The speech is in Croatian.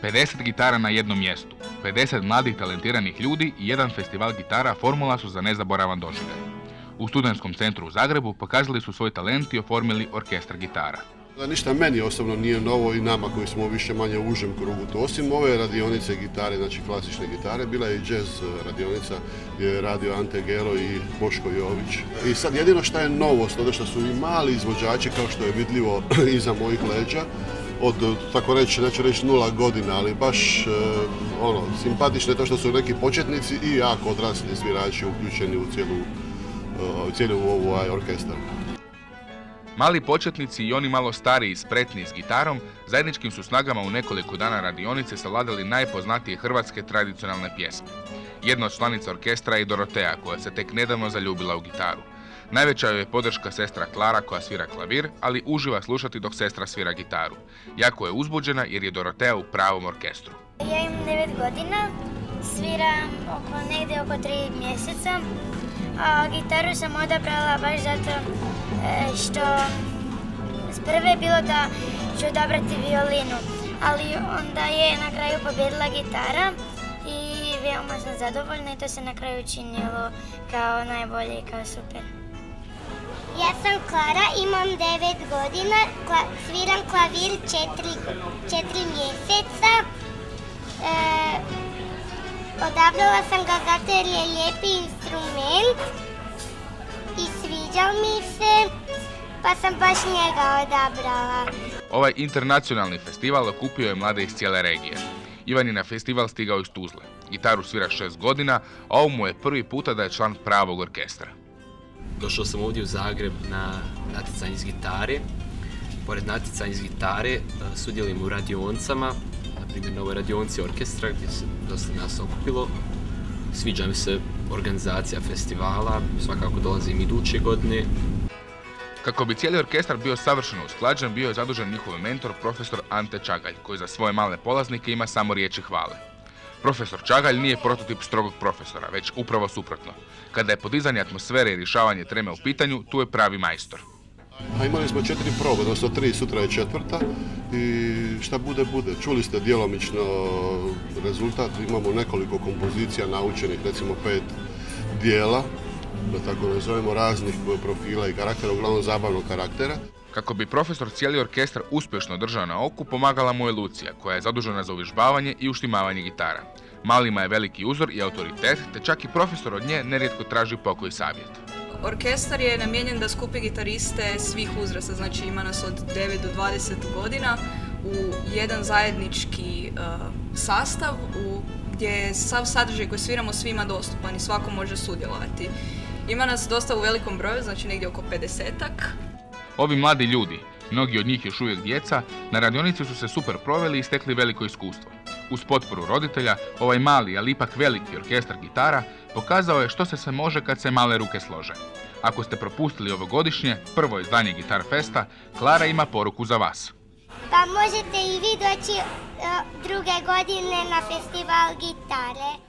50 gitara na jednom mjestu, 50 mladih talentiranih ljudi i jedan festival gitara formula su za nezaboravan doživljaj. U Studentskom centru u Zagrebu pokazali su svoj talent i oformili orkestar gitara. Ništa meni osobno nije novo i nama koji smo više manje u užem krugu. To osim ove radionice gitare, znači klasične gitare, bila je i jazz radionica gdje je radio Ante Gelo i Boško Jović. I sad jedino što je novost, ono što su i mali izvođači, kao što je vidljivo iza mojih leđa, od, tako reći, neću reći 0 godina, ali baš simpatično je to što su neki početnici i jako odrasli svirači uključeni u cijelu orkestar. Mali početnici i oni malo stariji i spretniji s gitarom zajedničkim su snagama u nekoliko dana radionice savladali najpoznatije hrvatske tradicionalne pjesme. Jedna od članica orkestra je Dorotea, koja se tek nedavno zaljubila u gitaru. Najveća joj je podrška sestra Klara koja svira klavir, ali uživa slušati dok sestra svira gitaru. Jako je uzbuđena jer je Dorotea u pravom orkestru. Ja imam 9 godina, sviram negdje oko 3 mjeseca, a gitaru sam odabrala baš zato što prve je bilo da ću odabrati violinu, ali onda je na kraju pobjedila gitara i veoma sam zadovoljna i to se na kraju činilo kao najbolje i kao super. Ja sam Klara, imam 9 godina, sviram klavir 4 mjeseca. Odabrala sam ga zato jer je lijepi instrument i sviđa mi se, pa sam baš njega odabrala. Ovaj internacionalni festival okupio je mlade iz cijele regije. Ivan je na festival stigao iz Tuzle. Gitaru svira 6 godina, a ovo mu je prvi puta da je član pravog orkestra. Došao sam ovdje u Zagreb na natjecanje iz gitare. Pored natjecanja iz gitare sudjelujem u radionicama, na primjer na ovoj radionici orkestra gdje se dosta nas okupilo. Sviđa mi se organizacija festivala, svakako dolazim iduće godine. Kako bi cijeli orkestar bio savršeno usklađen, bio je zadužen njihov mentor, profesor Ante Čagalj, koji za svoje male polaznike ima samo riječi hvale. Profesor Čagalj nije prototip strogog profesora, već upravo suprotno. Kada je podizanje atmosfere i rješavanje treme u pitanju, tu je pravi majstor. Imali smo 4 probe, odnosno 3, sutra je 4. I šta bude, bude. Čuli ste djelomično rezultat, imamo nekoliko kompozicija naučenih, recimo 5 dijela, da tako nazovemo, raznih profila i karaktera, uglavnom zabavnog karaktera. Kako bi profesor cijeli orkestar uspješno držao na oku, pomagala mu je Lucija, koja je zadužena za uvježbavanje i uštimavanje gitara. Malima je veliki uzor i autoritet, te čak i profesor od nje nerijetko traži pokoj i savjet. Orkestar je namijenjen da skupi gitariste svih uzrasta, znači ima nas od 9 do 20 godina u jedan zajednički sastav gdje je sav sadržaj koji sviramo svima dostupan i svako može sudjelovati. Ima nas dosta u velikom broju, znači negdje oko 50-ak. Ovi mladi ljudi, mnogi od njih još uvijek djeca, na radionici su se super proveli i stekli veliko iskustvo. Uz potporu roditelja, ovaj mali, ali ipak veliki orkestar gitara pokazao je što se sve može kad se male ruke slože. Ako ste propustili ovogodišnje, prvo izdanje Gitar Festa, Klara ima poruku za vas. Pa možete i vi doći druge godine na festival gitare.